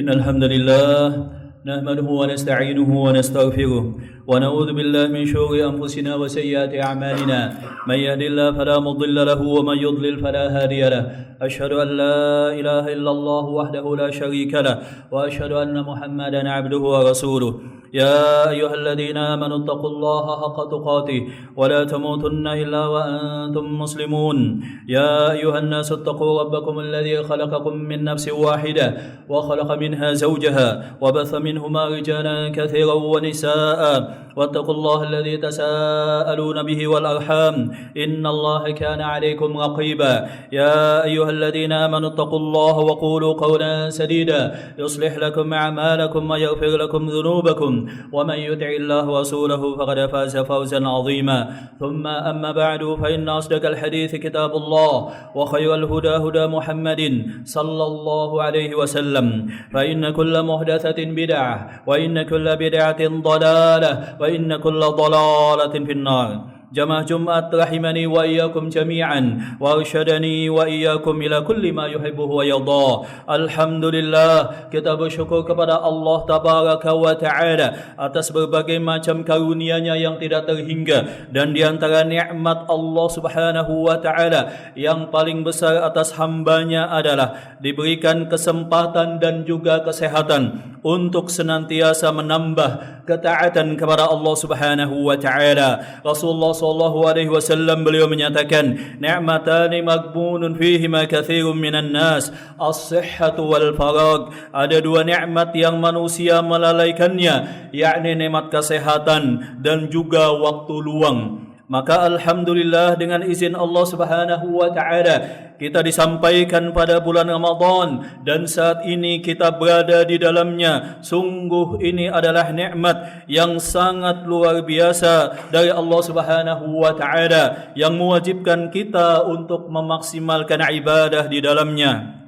إن الحمد لله نحمده ونستعينه ونستغفره ونعوذ بالله من شرور أنفسنا وسيئات أعمالنا من يهد الله فلا مضل له ومن يضلل فلا هادي له أشهد أن لا إله إلا الله وحده لا شريك له وأشهد أن محمدا عبده ورسوله يا أيها الذين آمنوا اتقوا الله حق تقاته ولا تموتن إلا وأنتم مسلمون يا أيها الناس اتقوا ربكم الذي خلقكم من نفس واحدة وخلق منها زوجها وبث منهما رجالا كثيرا ونساء واتقوا الله الذي تساءلون به والأرحام إن الله كان عليكم رقيبا يا أيها الذين آمنوا اتقوا الله وقولوا قولا سديدا يصلح لكم أعمالكم ويغفر لكم ذنوبكم ومن يطع الله ورسوله فقد فاز فوزا عظيما ثم أما بعد فإن أصدق الحديث كتاب الله وخير الهدى هدى محمد صلى الله عليه وسلم فإن كل محدثة بدعة وإن كل بدعة ضلالة وإن كل ضلالة في النار. Jamaah Jumat rahimani wa iyyakum jami'an wa arsyadani wa iyyakum ila kulli ma yuhibbuhu wa yardha. Alhamdulillah, kita bersyukur kepada Allah tabaraka wa taala atas berbagai macam karunia-Nya yang tidak terhingga, dan di antara nikmat Allah Subhanahu wa taala yang paling besar atas hamba-Nya adalah diberikan kesempatan dan juga kesehatan untuk senantiasa menambah ketaatan kepada Allah Subhanahu wa taala. Rasulullah sallallahu alaihi wasallam beliau menyatakan, ni'matani maghbunun fihima katsirun minan nas, as-sihhatu wal farag. Ada dua nikmat yang manusia melalaikannya, yakni nikmat kesehatan dan juga waktu luang. Maka alhamdulillah, dengan izin Allah Subhanahu wa taala kita disampaikan pada bulan Ramadan dan saat ini kita berada di dalamnya. Sungguh ini adalah nikmat yang sangat luar biasa dari Allah Subhanahu wa taala yang mewajibkan kita untuk memaksimalkan ibadah di dalamnya.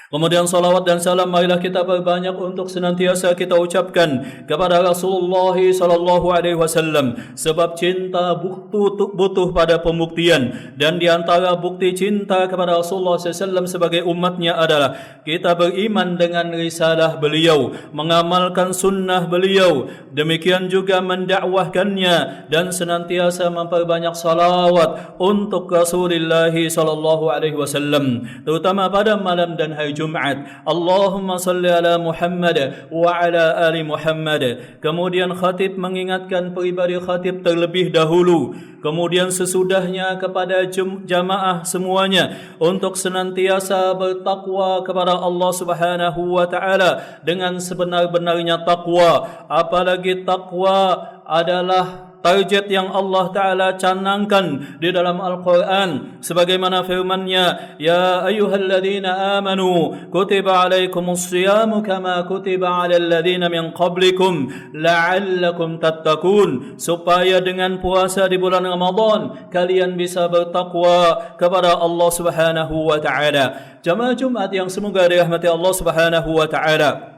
Kemudian salawat dan salam marilah kita perbanyak untuk senantiasa kita ucapkan kepada Rasulullah sallallahu alaihi wasallam, sebab cinta butuh pada pembuktian, dan di antara bukti cinta kepada Rasulullah sallallahu alaihi wasallam sebagai umatnya adalah kita beriman dengan risalah beliau, mengamalkan sunnah beliau, demikian juga mendakwahkannya dan senantiasa memperbanyak salawat untuk Rasulullah sallallahu alaihi wasallam, terutama pada malam dan hari Jumat. Allahumma salli ala Muhammad wa ala ali Muhammad. Kemudian khatib mengingatkan pribadi khatib terlebih dahulu, kemudian sesudahnya kepada jamaah semuanya untuk senantiasa bertakwa kepada Allah Subhanahu wa taala dengan sebenar-benarnya takwa. Apalagi takwa adalah target yang Allah Ta'ala canangkan di dalam Al-Quran, sebagaimana firman-Nya, ya ayyuhalladzina amanu kutiba alaikumus siyamu kama kutiba alal ladzina min qablikum la'allakum tattaqun, supaya dengan puasa di bulan Ramadan kalian bisa bertakwa kepada Allah Subhanahu wa Ta'ala. Jamaah Jumat yang semoga dirahmati Allah Subhanahu wa Ta'ala,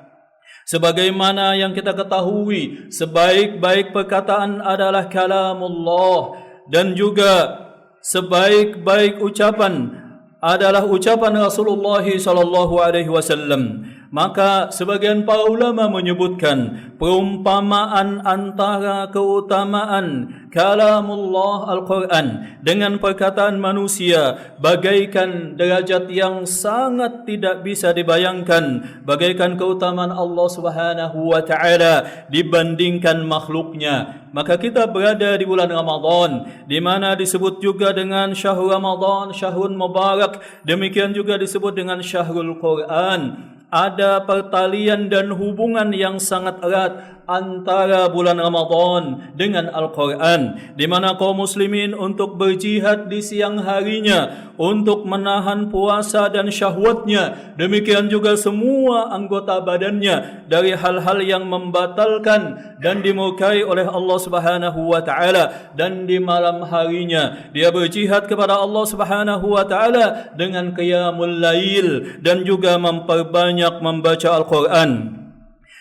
sebagaimana yang kita ketahui, sebaik-baik perkataan adalah kalamullah, dan juga sebaik-baik ucapan adalah ucapan Rasulullah sallallahu alaihi wasallam. Maka sebagian para ulama menyebutkan perumpamaan antara keutamaan kalamullah Al-Quran dengan perkataan manusia bagaikan derajat yang sangat tidak bisa dibayangkan, bagaikan keutamaan Allah Subhanahu wa taala dibandingkan makhluknya. Maka kita berada di bulan Ramadan, di mana disebut juga dengan syahrul Ramadan, syahrun mubarak, demikian juga disebut dengan syahrul Quran. Ada pertalian dan hubungan yang sangat erat antara bulan Ramadan dengan Al-Quran, di mana kaum muslimin untuk berjihad di siang harinya untuk menahan puasa dan syahwatnya, demikian juga semua anggota badannya dari hal-hal yang membatalkan dan dimurkai oleh Allah Subhanahu wa taala, dan di malam harinya dia berjihad kepada Allah Subhanahu wa taala dengan qiyamul lail dan juga memperbanyak membaca Al-Quran.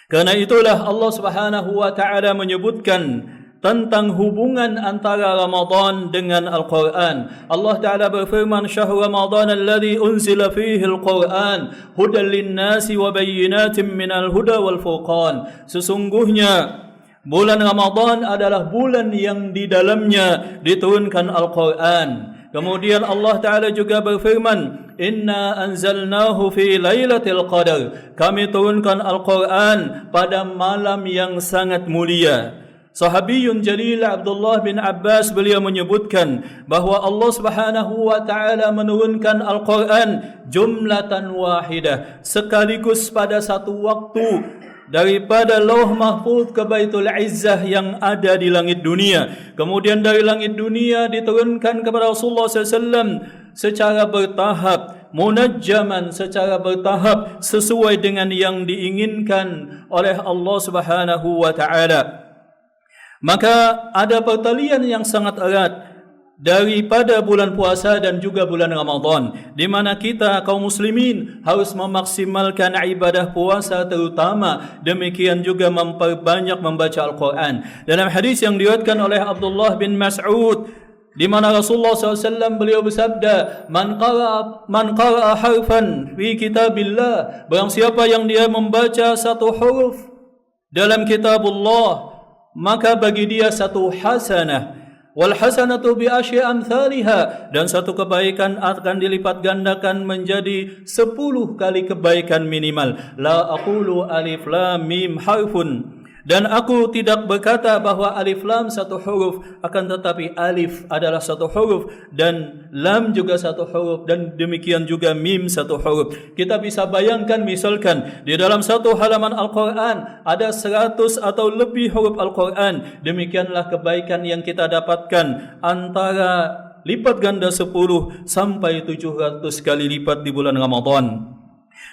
Karena itulah Allah Subhanahu wa taala menyebutkan tentang hubungan antara Ramadan dengan Al-Quran. Allah Ta'ala berfirman, "Syahr Ramadan alladhi unzila fihi Al-Quran hudan lin-nasi wa bayyinatin minal huda wal furqan." Sesungguhnya bulan Ramadan adalah bulan yang di dalamnya diturunkan Al-Quran. Kemudian Allah Ta'ala juga berfirman, "Inna anzalnahu fi lailatul qadar." Kami turunkan Al-Quran pada malam yang sangat mulia. Sahabiyun jalil Abdullah bin Abbas, beliau menyebutkan bahawa Allah Subhanahu wa taala menurunkan Al-Quran jumlatan wahidah, sekaligus pada satu waktu, daripada Lauh Mahfuz ke Baitul Izzah yang ada di langit dunia. Kemudian dari langit dunia diturunkan kepada Rasulullah SAW secara bertahap, munajjaman, secara bertahap, sesuai dengan yang diinginkan oleh Allah Subhanahu wa taala. Maka ada pertalian yang sangat erat daripada bulan puasa dan juga bulan Ramadan, di mana kita kaum muslimin harus memaksimalkan ibadah puasa terutama, demikian juga memperbanyak membaca Al-Quran. Dalam hadis yang diriwayatkan oleh Abdullah bin Mas'ud, di mana Rasulullah SAW beliau bersabda, Man qara'a harfan fi kitabillah, barang siapa yang dia membaca satu huruf dalam kitabullah, maka bagi dia satu hasanah, wal hasanatu bi asyri amsalha, dan satu kebaikan akan dilipat gandakan menjadi 10 kali kebaikan minimal. La aqulu alif lam mim harfun, dan aku tidak berkata bahawa alif lam satu huruf, akan tetapi alif adalah satu huruf dan lam juga satu huruf, dan demikian juga mim satu huruf. Kita bisa bayangkan, misalkan di dalam satu halaman Al-Quran ada 100 atau lebih huruf Al-Quran, demikianlah kebaikan yang kita dapatkan, antara lipat ganda 10 sampai 700 kali lipat di bulan Ramadan.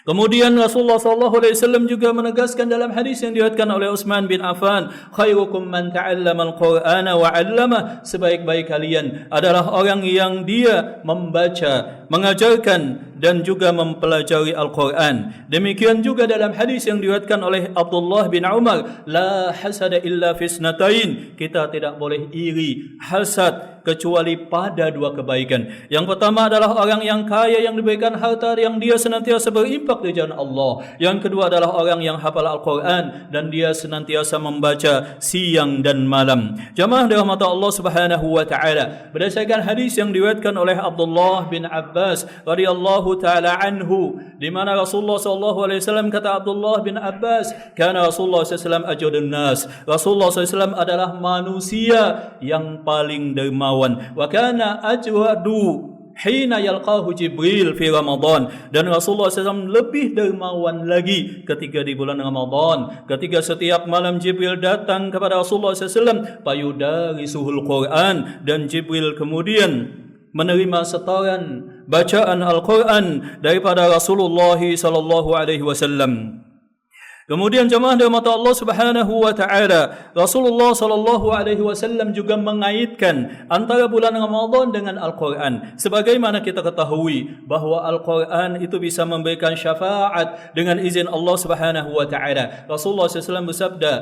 Kemudian Rasulullah SAW juga menegaskan dalam hadis yang diriwayatkan oleh Utsman bin Affan, "Khairukum man ta'allama al-Qur'ana wa 'allamah." Sebaik-baik kalian adalah orang yang dia membaca, mengajarkan dan juga mempelajari Al-Quran. Demikian juga dalam hadis yang diriwayatkan oleh Abdullah bin Umar, "La hasada illa fi isnatain." Kita tidak boleh iri, hasad, kecuali pada 2 kebaikan. Yang pertama adalah orang yang kaya, yang diberikan harta, yang dia senantiasa berinfak di jalan Allah. Yang kedua adalah orang yang hafal Al-Quran dan dia senantiasa membaca siang dan malam. Jamaah dirahmati Allah Subhanahu wa taala, berdasarkan hadis yang diriwayatkan oleh Abdullah bin Abbas radhiyallahu taala anhu, di mana Rasulullah sallallahu alaihi wasallam, kata Abdullah bin Abbas, "Kana Rasulullah sallallahu alaihi wasallam ajwadun nas." Rasulullah sallallahu alaihi wasallam adalah manusia yang paling dermawan. Wa kana ajwadu hina yalqahu Jibril fi Ramadan, dan Rasulullah SAW lebih dermawan lagi ketika di bulan Ramadan, ketika setiap malam Jibril datang kepada Rasulullah SAW, payudarisuhul Quran, dan Jibril kemudian menerima setoran bacaan Al-Quran daripada Rasulullah sallallahu alaihi wasallam. Kemudian jemaah dirahmati Allah Subhanahu wa taala, Rasulullah sallallahu alaihi wasallam juga mengaitkan antara bulan Ramadan dengan Al-Quran. Sebagaimana kita ketahui bahawa Al-Quran itu bisa memberikan syafaat dengan izin Allah Subhanahu wa taala. Rasulullah SAW bersabda,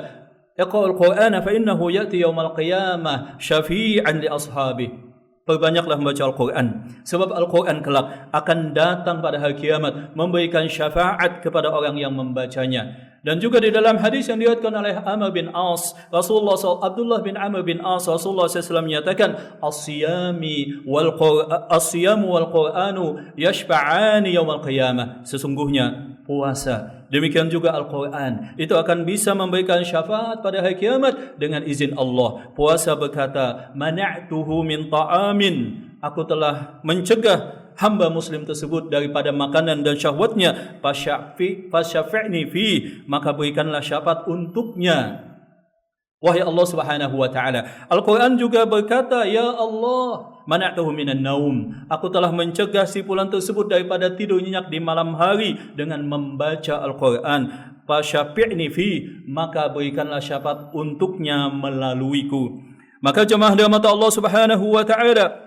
"Iqra'ul Qur'ana fa innahu ya'ti yaumal qiyamah syafi'an li ashabihi." Perbanyaklah membaca Al-Quran, sebab Al-Quran kelak akan datang pada hari kiamat memberikan syafaat kepada orang yang membacanya. Dan juga di dalam hadis yang diriwayatkan oleh Amr bin As, Abdullah bin Amr bin As, Rasulullah SAW menyatakan, "As-siyamu wal Qur'anu yashfa'ani yaumal qiyamah." Sesungguhnya puasa, demikian juga Al-Quran, itu akan bisa memberikan syafaat pada hari kiamat dengan izin Allah. Puasa berkata, "Mana'tuhu min ta'amin." Aku telah mencegah hamba muslim tersebut daripada makanan dan syahwatnya, fasyafi'ni fi, maka berikanlah syafaat untuknya, wahai Allah Subhanahu wa taala. Al-Quran juga berkata, "Ya Allah, mana'tuhu minan naum." Aku telah mencegah si fulan tersebut daripada tidur nyenyak di malam hari dengan membaca Al-Quran. Fasyafi'ni fi, maka berikanlah syafaat untuknya melaluiku. Maka jemaah dirahmati Allah Subhanahu wa taala,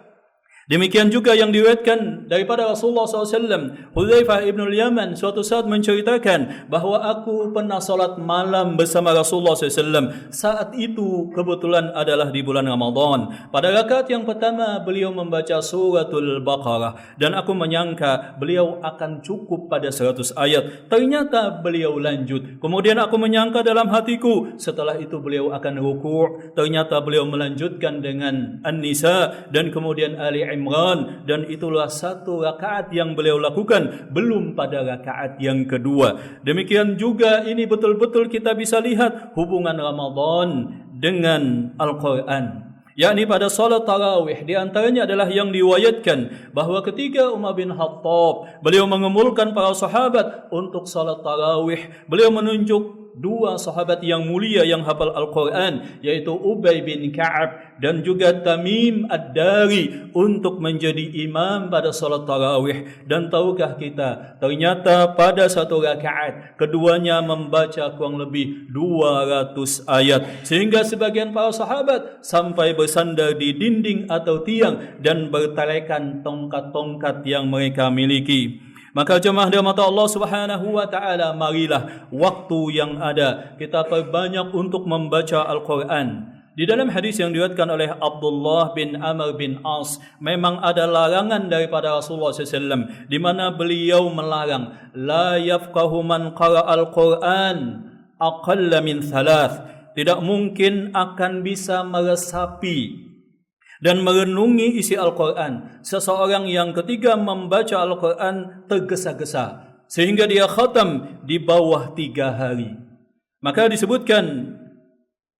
Demikian juga yang diriwayatkan daripada Rasulullah SAW, Hudzaifah ibn al-Yaman suatu saat menceritakan bahawa aku pernah solat malam bersama Rasulullah SAW. Saat itu kebetulan adalah di bulan Ramadan. Pada rakaat yang pertama beliau membaca suratul Baqarah dan aku menyangka beliau akan cukup pada 100 ayat. Ternyata beliau lanjut. Kemudian aku menyangka dalam hatiku setelah itu beliau akan rukuk. Ternyata beliau melanjutkan dengan An-Nisa dan kemudian Ali Imran, dan itulah satu rakaat yang beliau lakukan, belum pada rakaat yang kedua. Demikian juga ini betul-betul kita bisa lihat hubungan Ramadan dengan Al-Quran, yakni pada salat tarawih. Di antaranya adalah yang diwayatkan bahawa ketika Umar bin Khattab beliau mengumpulkan para sahabat untuk salat tarawih, beliau menunjuk dua sahabat yang mulia yang hafal Al-Quran, yaitu Ubay bin Ka'ab dan juga Tamim Ad-Dari untuk menjadi imam pada salat tarawih. Dan tahukah kita, ternyata pada satu rakaat keduanya membaca kurang lebih 200 ayat, sehingga sebagian para sahabat sampai bersandar di dinding atau tiang dan bertelekan tongkat-tongkat yang mereka miliki. Maka jemaah dirahmati Allah Subhanahu wa taala, marilah waktu yang ada kita perbanyak untuk membaca Al-Quran. Di dalam hadis yang diriwayatkan oleh Abdullah bin Amr bin As, memang ada larangan daripada Rasulullah SAW di mana beliau melarang la yafqahu man qara al-Quran aqalla min thalath. Tidak mungkin akan bisa meresapi dan merenungi isi Al-Quran seseorang yang ketika membaca Al-Quran tergesa-gesa sehingga dia khatam di bawah 3 hari. Maka disebutkan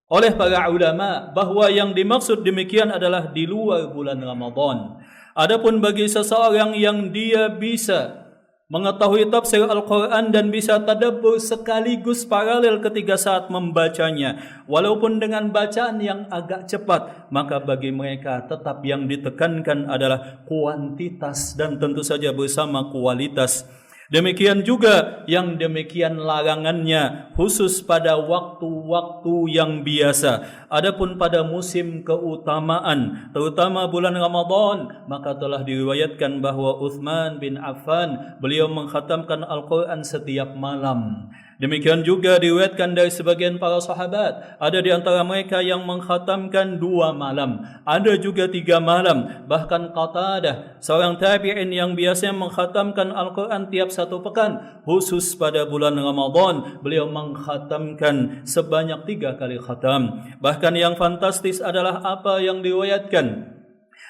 oleh para ulama bahawa yang dimaksud demikian adalah di luar bulan Ramadan. Adapun bagi seseorang yang dia bisa mengetahui tafsir Al-Quran dan bisa tadabbur sekaligus paralel ketika saat membacanya, walaupun dengan bacaan yang agak cepat, maka bagi mereka tetap yang ditekankan adalah kuantitas dan tentu saja bersama kualitas. Demikian juga yang demikian larangannya khusus pada waktu-waktu yang biasa. Adapun pada musim keutamaan, terutama bulan Ramadan, maka telah diriwayatkan bahawa Uthman bin Affan beliau mengkhatamkan Al-Quran setiap malam. Demikian juga diriwayatkan dari sebagian para sahabat, ada di antara mereka yang mengkhatamkan 2 malam, ada juga 3 malam. Bahkan Qatadah, seorang tabi'in yang biasanya mengkhatamkan Al-Quran tiap 1 pekan, khusus pada bulan Ramadan beliau mengkhatamkan sebanyak 3 kali khatam. Bahkan yang fantastis adalah apa yang diriwayatkan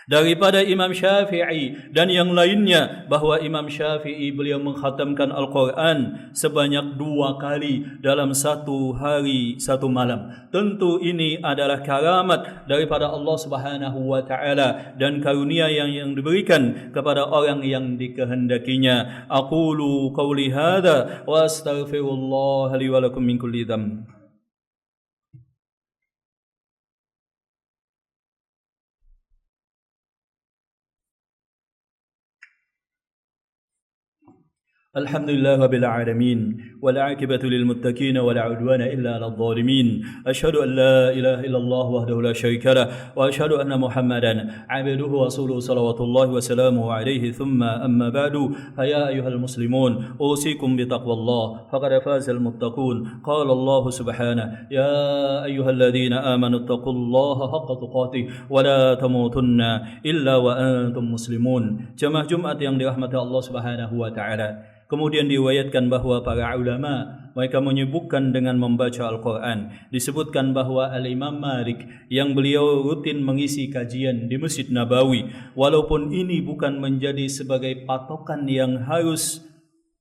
daripada Imam Syafi'i dan yang lainnya, bahawa Imam Syafi'i beliau mengkhatamkan Al-Quran sebanyak 2 kali dalam 1 hari 1 malam. Tentu ini adalah karamat daripada Allah Subhanahu wa taala dan karunia yang diberikan kepada orang yang dikehendakinya. Aqulu qawli hadza wa astaghfirullah li wa lakum min kulli dhanb. الحمد لله رب العالمين والعاقبة للمتقين ولا عدوان إلا على الظالمين. أشهد أن لا إله إلا الله وحده لا شريك له وأشهد أن محمدا عبده ورسوله صلوات الله وسلامه عليه. ثم أما بعد، فيا أيها المسلمون أوصيكم بتقوى الله فقد فاز المتقون. قال الله سبحانه: يا أيها الذين آمنوا اتقوا الله حق تقاته ولا تموتن إلا وأنتم مسلمون. Jemaah Jumat yang dirahmati Allah Subhanahu wa taala. Kemudian diriwayatkan bahawa para ulama mereka menyebutkan dengan membaca Al-Quran. Disebutkan bahawa Al-Imam Malik yang beliau rutin mengisi kajian di Masjid Nabawi, walaupun ini bukan menjadi sebagai patokan yang harus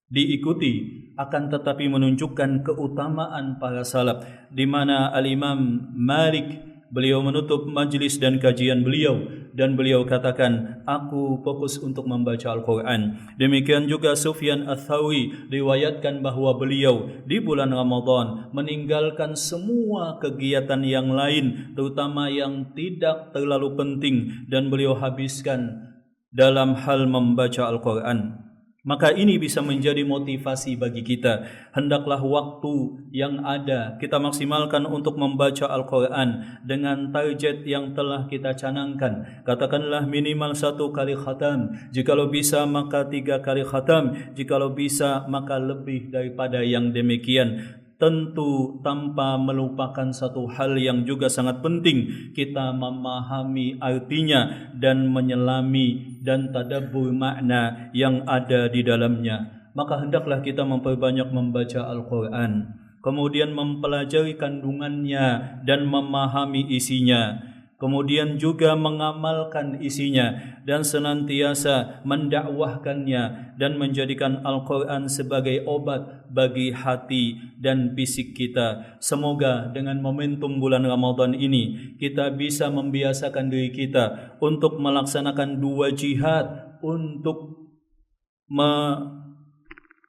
diikuti, akan tetapi menunjukkan keutamaan para salaf, di mana Al-Imam Malik beliau menutup majlis dan kajian beliau dan beliau katakan, aku fokus untuk membaca Al-Quran. Demikian juga Sufyan Ats-Tsauri riwayatkan bahawa beliau di bulan Ramadan meninggalkan semua kegiatan yang lain, terutama yang tidak terlalu penting, dan beliau habiskan dalam hal membaca Al-Quran. Maka ini bisa menjadi motivasi bagi kita. Hendaklah waktu yang ada kita maksimalkan untuk membaca Al-Quran dengan target yang telah kita canangkan. Katakanlah minimal 1 kali khatam. Jikalau bisa maka 3 kali khatam. Jikalau bisa maka lebih daripada yang demikian. Tentu tanpa melupakan satu hal yang juga sangat penting, kita memahami artinya dan menyelami dan tadabbur makna yang ada di dalamnya. Maka hendaklah kita memperbanyak membaca Al-Quran, kemudian mempelajari kandungannya dan memahami isinya, kemudian juga mengamalkan isinya dan senantiasa mendakwahkannya dan menjadikan Al-Quran sebagai obat bagi hati dan fisik kita. Semoga dengan momentum bulan Ramadan ini kita bisa membiasakan diri kita untuk melaksanakan 2 jihad untuk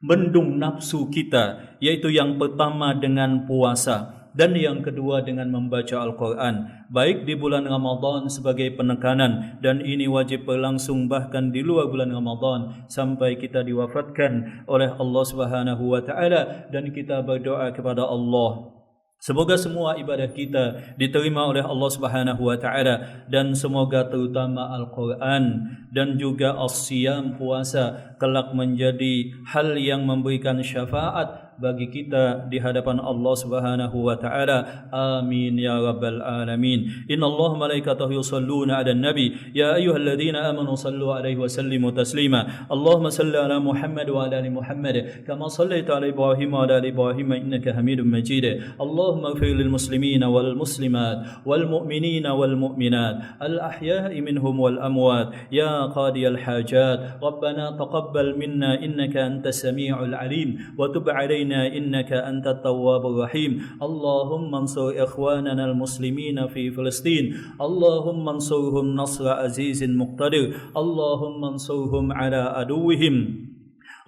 membendung nafsu kita, yaitu yang pertama dengan puasa dan yang kedua dengan membaca Al-Quran, baik di bulan Ramadan sebagai penekanan, dan ini wajib berlangsung bahkan di luar bulan Ramadan sampai kita diwafatkan oleh Allah Subhanahu wa taala. Dan kita berdoa kepada Allah, semoga semua ibadah kita diterima oleh Allah Subhanahu wa taala, dan semoga terutama Al-Quran dan juga as-siyam, puasa, kelak menjadi hal yang memberikan syafaat bagi kita di hadapan Allah Subhanahu wa taala. Amin ya rabbal alamin. Innallaha malaikatahu yusholluna 'alan nabi ya ayyuhalladzina amanu shallu 'alaihi wa sallimu taslima. Allahumma shalli 'ala Muhammad wa 'ala ali Muhammad kama shallaita 'ala Ibrahim wa 'ala ali Ibrahim innaka Hamidum Majid. Allahumma ighfir lil muslimina wal muslimat wal mu'minina wal mu'minat al ahya'i minhum wal amwat ya qadiyal hajat. Rabbana taqabbal minna innaka antas sami'ul alim wa tub 'alaina إنك أنت التواب الرحيم. اللهم انصر إخواننا المسلمين في فلسطين. اللهم انصرهم نصر عزيز مقتدر. اللهم انصرهم على عدوهم.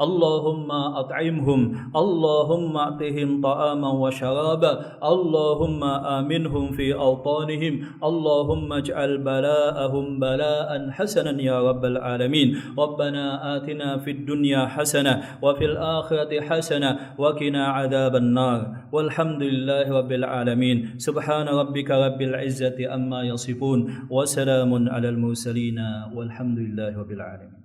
اللهم أطعمهم. اللهم أعطهم طعاما وشرابا. اللهم آمنهم في أوطانهم. اللهم اجعل بلاءهم بلاء حسنا يا رب العالمين. ربنا آتنا في الدنيا حسنة وفي الآخرة حسنة وقنا عذاب النار. والحمد لله رب العالمين. سبحان ربك رب العزة عما يصفون وسلام على المرسلين والحمد لله رب العالمين.